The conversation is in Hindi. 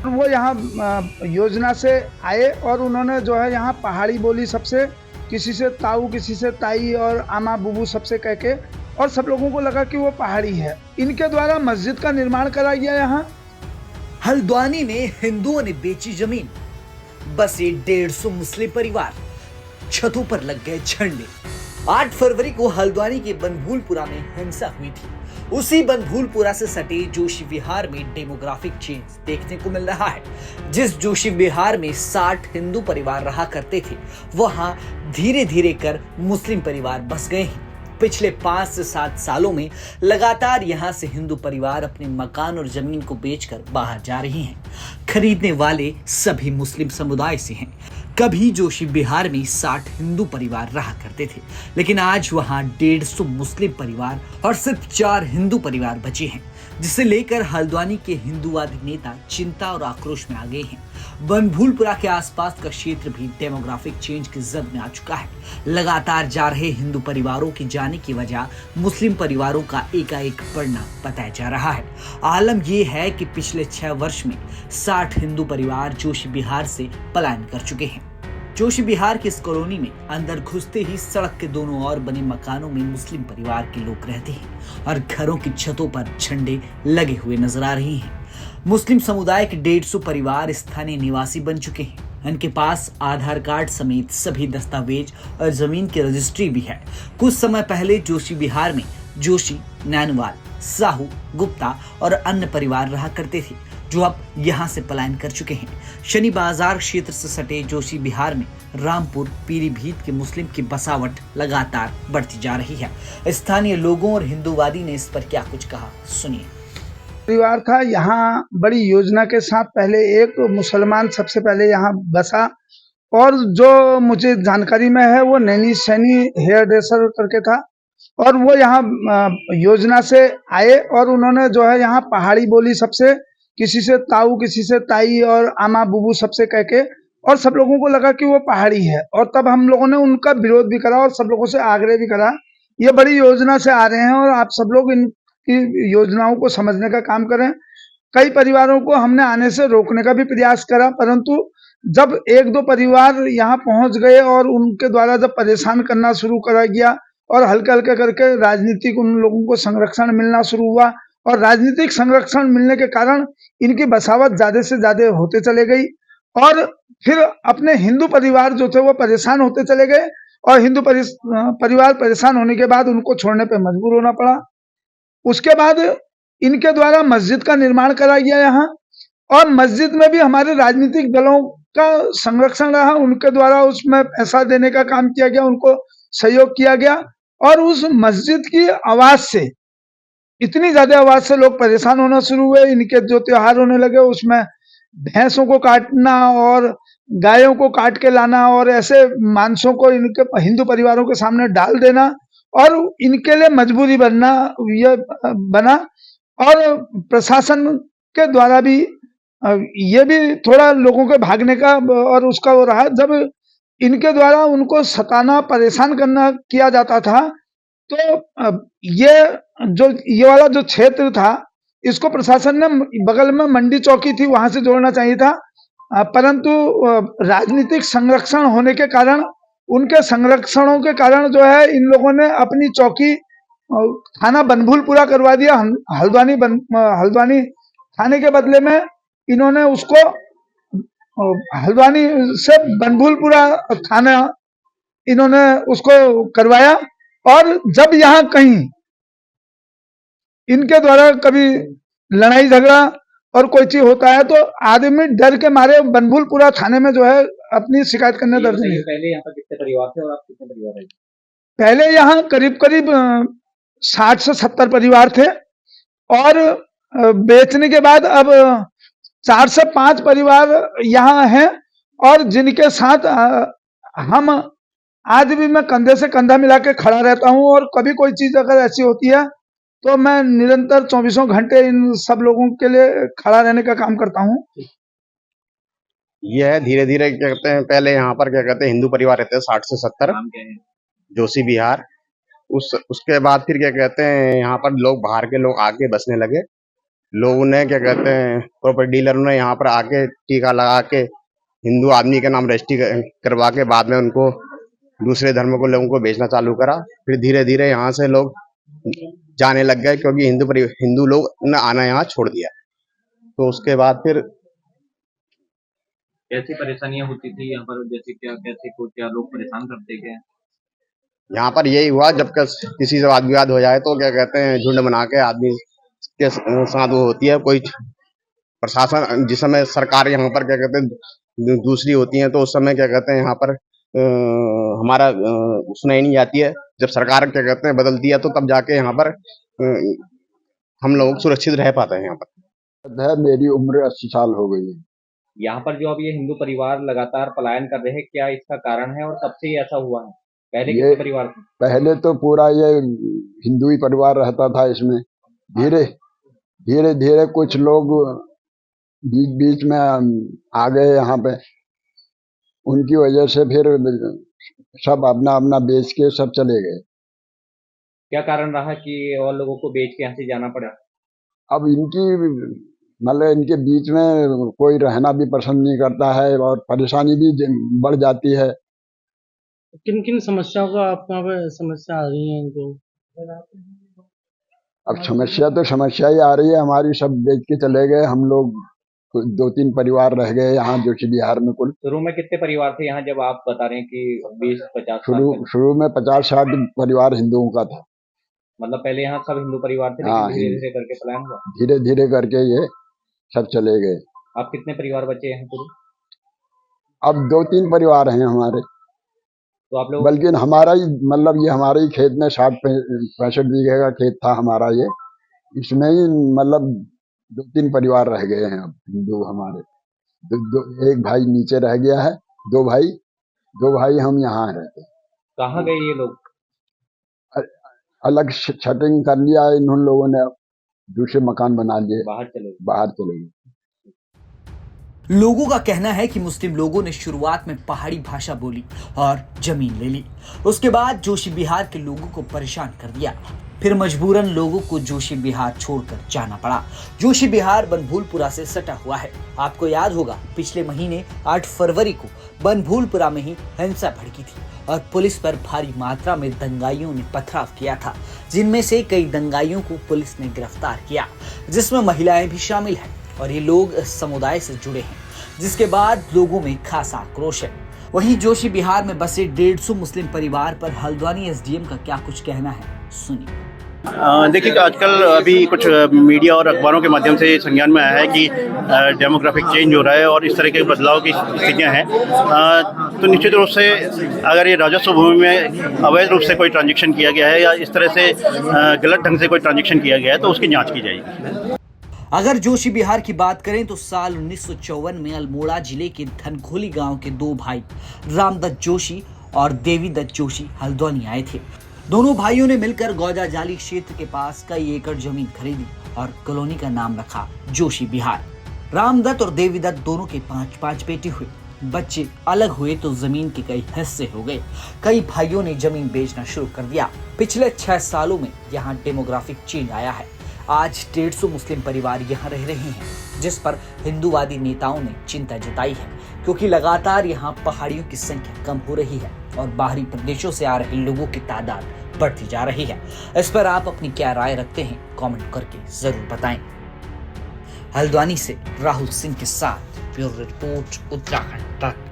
वो यहाँ योजना से आए और उन्होंने जो है यहाँ पहाड़ी बोली सबसे, किसी से ताऊ, किसी से ताई और आमा बुबू सबसे कह के, और सब लोगों को लगा कि वो पहाड़ी है। इनके द्वारा मस्जिद का निर्माण करा गया यहाँ। हल्द्वानी में हिंदुओं ने बेची जमीन, बसे 150 मुस्लिम परिवार, छतों पर लग गए झंडे। 8 फरवरी को हल्द्वानी के बनभूलपुरा में हिंसा हुई थी। उसी बनभूलपुरा से सटे जोशी विहार में डेमोग्राफिक चेंज देखने को मिल रहा है। जिस जोशी विहार में 60 हिंदू परिवार रहा करते थे, वहां धीरे धीरे कर मुस्लिम परिवार बस गए हैं। पिछले 5 से 7 सालों में लगातार यहां से हिंदू परिवार अपने मकान और जमीन को बेचकर बाहर जा रहे हैं। खरीदने वाले सभी मुस्लिम समुदाय से हैं। कभी जोशी विहार में 60 हिंदू परिवार रहा करते थे, लेकिन आज वहां 150 मुस्लिम परिवार और सिर्फ 4 हिंदू परिवार बचे हैं, जिसे लेकर हल्द्वानी के हिंदूवादी नेता चिंता और आक्रोश में आ गए हैं। बनभूलपुरा के आसपास का क्षेत्र भी डेमोग्राफिक चेंज की जद में आ चुका है। लगातार जा रहे हिंदू परिवारों के जाने की वजह मुस्लिम परिवारों का एकाएक बढ़ना बताया जा रहा है। आलम यह है कि पिछले 6 वर्ष में 60 हिंदू परिवार जोशी विहार से पलायन कर चुके हैं। जोशी विहार की इस कॉलोनी में अंदर घुसते ही सड़क के दोनों ओर बने मकानों में मुस्लिम परिवार के लोग रहते हैं और घरों की छतों पर झंडे लगे हुए नजर आ रहे हैं। मुस्लिम समुदाय के 150 परिवार स्थानीय निवासी बन चुके हैं। इनके पास आधार कार्ड समेत सभी दस्तावेज और जमीन की रजिस्ट्री भी है। कुछ समय पहले जोशी विहार में जोशी, नैनवाल, साहू, गुप्ता और अन्य परिवार रहा करते थे, जो अब यहां से पलायन कर चुके हैं। शनि बाजार क्षेत्र से सटे जोशी विहार में रामपुर, पीलीभीत के मुस्लिम की बसावट लगातार बढ़ती जा रही है। स्थानीय लोगों और हिंदूवादी ने इस पर क्या कुछ कहा, सुनिए। परिवार था यहाँ, बड़ी योजना के साथ पहले एक मुसलमान सबसे पहले यहाँ बसा, और जो मुझे जानकारी में है वो नैनी सैनी हेयर ड्रेसर करके था, और वो यहाँ योजना से आए और उन्होंने जो है यहाँ पहाड़ी बोली सबसे, किसी से ताऊ, किसी से ताई और आमा बुबू सबसे कह के, और सब लोगों को लगा कि वो पहाड़ी है। और तब हम लोगों ने उनका विरोध भी करा और सब लोगों से आग्रह भी करा, ये बड़ी योजना से आ रहे हैं और आप सब लोग इनकी योजनाओं को समझने का काम करें। कई परिवारों को हमने आने से रोकने का भी प्रयास करा, परंतु जब 1-2 परिवार यहाँ पहुंच गए और उनके द्वारा जब परेशान करना शुरू करा गया और हल्के हल्के करके राजनीतिक उन लोगों को संरक्षण मिलना शुरू हुआ, और राजनीतिक संरक्षण मिलने के कारण इनकी बसावट ज्यादा से ज्यादा होते चले गई, और फिर अपने हिंदू परिवार जो थे वो परेशान होते चले गए, और हिंदू परिवार परेशान होने के बाद उनको छोड़ने पे मजबूर होना पड़ा। उसके बाद इनके द्वारा मस्जिद का निर्माण करा गया यहाँ, और मस्जिद में भी हमारे राजनीतिक दलों का संरक्षण रहा। उनके द्वारा उसमें पैसा देने का काम किया गया, उनको सहयोग किया गया, और उस मस्जिद की आवाज से, इतनी ज्यादा आवाज से लोग परेशान होना शुरू हुए। इनके जो त्योहार होने लगे उसमें भैंसों को काटना और गायों को काट के लाना और ऐसे मांसों को इनके हिंदू परिवारों के सामने डाल देना, और इनके लिए मजबूरी बनना ये बना। और प्रशासन के द्वारा भी ये भी थोड़ा लोगों के भागने का और उसका वो रहा। जब इनके द्वारा उनको सताना, परेशान करना किया जाता था, तो ये वाला जो क्षेत्र था, इसको प्रशासन ने, बगल में मंडी चौकी थी, वहां से जोड़ना चाहिए था, परंतु राजनीतिक संरक्षण होने के कारण, उनके संरक्षणों के कारण जो है इन लोगों ने अपनी चौकी थाना बनभूलपुरा करवा दिया। हल्द्वानी थाने के बदले में इन्होंने उसको हल्द्वानी से बनभूलपुरा थाना इन्होंने उसको करवाया। और जब यहाँ कहीं इनके द्वारा कभी लड़ाई झगड़ा और कोई चीज होता है, तो आदमी डर के मारे बनभूलपुरा थाने में जो है अपनी शिकायत करने दर्ज नहीं। पहले यहाँ पर कितने परिवार थे और आप कितने परिवार हैं? पहले यहाँ करीब करीब 60 से 70 परिवार थे, और बेचने के बाद अब 4 से 5 परिवार यहाँ हैं, और जिनके साथ हम आज भी मैं कंधे से कंधा मिला के खड़ा रहता हूँ, और कभी कोई चीज अगर ऐसी होती है तो मैं निरंतर 24 घंटे इन सब लोगों के लिए खड़ा रहने का काम करता हूँ। यह धीरे धीरे क्या कहते हैं, पहले यहाँ पर क्या कहते हैं हिंदू परिवार रहते हैं 60 से 70 जोशी विहार। उसके बाद फिर क्या कहते हैं यहाँ पर लोग बाहर के लोग आके बसने लगे, लोगों ने क्या कहते हैं प्रॉपर्टी डीलरों ने यहाँ पर आके टीका लगा के हिंदू आदमी के नाम रजिस्ट्री करवा के बाद में उनको दूसरे धर्म को लोगों को बेचना चालू करा। फिर धीरे धीरे यहाँ से लोग जाने लग गए क्योंकि हिंदू लोग ने आना यहाँ छोड़ दिया। तो उसके बाद फिर कैसी परेशानियां होती थी यहाँ पर, जैसे क्या लोग परेशान करते क्या? यहाँ पर यही हुआ जब किसी से वाद विवाद हो जाए तो क्या कहते हैं झुंड बना के आदमी के साथ वो होती है कोई प्रशासन, जिस समय सरकार यहाँ पर क्या कहते हैं दूसरी होती है तो उस समय क्या कहते हैं यहाँ पर हमारा सुनाई नहीं जाती है। जब सरकार क्या कहते हैं बदलती है तो तब जाके यहाँ पर हम लोग सुरक्षित रह पाते हैं। यहाँ पर मेरी उम्र 80 साल हो गई है। यहाँ पर जो अब ये हिंदू परिवार लगातार पलायन कर रहे हैं, क्या इसका कारण है और कब से ये ऐसा हुआ है? पहले कितने परिवार थे? पहले तो पूरा ये हिंदू ही परिवार रहता था। इसमें धीरे धीरे धीरे कुछ लोग बीच बीच में आ गए यहाँ पे, उनकी वजह से फिर सब अपना अपना बेच के सब चले गए। क्या कारण रहा कि और लोगों को बेच के यहाँ से जाना पड़ा? अब इनकी मतलब इनके बीच में कोई रहना भी पसंद नहीं करता है और परेशानी भी बढ़ जाती है। किन किन समस्याओं का आप वहाँ पे समस्या आ रही है इनको? अब समस्या ही आ रही है हमारी। सब बेच के चले गए, हम लोग 2-3 परिवार रह गए यहाँ जोशी बिहार में। कुल शुरू में कितने परिवार थे यहाँ, जब आप बता रहे हैं कि 20-50? शुरू में 50-60 परिवार हिंदुओं का था। मतलब पहले यहाँ सब हिंदू परिवार थे, हाँ, लेकिन धीरे धीरे करके पलायन हुआ। धीरे धीरे करके ये सब चले गए। आप कितने परिवार बचे हैं पूरे? अब 2-3 परिवार हैं हमारे। तो आप लोग, बल्कि हमारा ही मतलब ये हमारे ही खेत में 60-65 बीघे का खेत था हमारा ये, इसमें ही मतलब 2-3 परिवार रह गए हैं अब हिंदू हमारे। एक भाई नीचे रह गया है, दो भाई हम यहाँ रहते। कहाँ गए ये लोग? अलग शटरिंग कर लिया इन लोगों ने, दूसरे मकान बना लिए, बाहर चले गए। लोगों का कहना है कि मुस्लिम लोगों ने शुरुआत में पहाड़ी भाषा बोली और जमीन ले ली। उसके बाद जोशी बिहार के लोगों को परेशान कर दिया। फिर मजबूरन लोगों को जोशी बिहार छोड़कर जाना पड़ा। जोशी बिहार बनभूलपुरा से सटा हुआ है। आपको याद होगा पिछले महीने 8 फरवरी को बनभूलपुरा में ही हिंसा भड़की थी और पुलिस पर भारी मात्रा में दंगाइयों ने पथराव किया था, जिनमें से कई दंगाइयों को पुलिस ने गिरफ्तार किया, जिसमें महिलाएं भी शामिल हैं और ये लोग इस समुदाय से जुड़े हैं, जिसके बाद लोगों में खासा आक्रोश है। वहीं जोशी बिहार में बसे 150 मुस्लिम परिवार पर हल्द्वानी एसडीएम का क्या कुछ कहना है, सुनिए। देखिए आजकल अभी कुछ मीडिया और अखबारों के माध्यम से संज्ञान में आया है कि डेमोग्राफिक चेंज हो रहा है और इस तरह के बदलाव की स्थितियां हैं। तो निश्चित रूप से अगर ये राजस्व भूमि में अवैध रूप से कोई ट्रांजैक्शन किया गया है या इस तरह से गलत ढंग से कोई ट्रांजैक्शन किया गया है तो उसकी जाँच की जाएगी। अगर जोशी बिहार की बात करें तो साल 1954 में अल्मोड़ा जिले के धनखोली गांव के 2 भाई रामदत्त जोशी और देवीदत्त जोशी हल्द्वानी आए थे। दोनों भाइयों ने मिलकर गौजा जाली क्षेत्र के पास कई एकड़ जमीन खरीदी और कॉलोनी का नाम रखा जोशी बिहार। रामदत्त और देवीदत्त दोनों के 5 बेटे हुए। बच्चे अलग हुए तो जमीन के कई हिस्से हो गए। कई भाइयों ने जमीन बेचना शुरू कर दिया। पिछले 6 सालों में यहाँ डेमोग्राफिक चेंज आया है। आज 150 मुस्लिम परिवार यहाँ रह रहे हैं, जिस पर हिंदूवादी नेताओं ने चिंता जताई है, क्योंकि लगातार यहाँ पहाड़ियों की संख्या कम हो रही है और बाहरी प्रदेशों से आ रहे लोगों की तादाद बढ़ती जा रही है। इस पर आप अपनी क्या राय रखते हैं, कमेंट करके जरूर बताएं। हल्द्वानी से राहुल सिंह के साथ ब्यूरो रिपोर्ट, उत्तराखंड तक।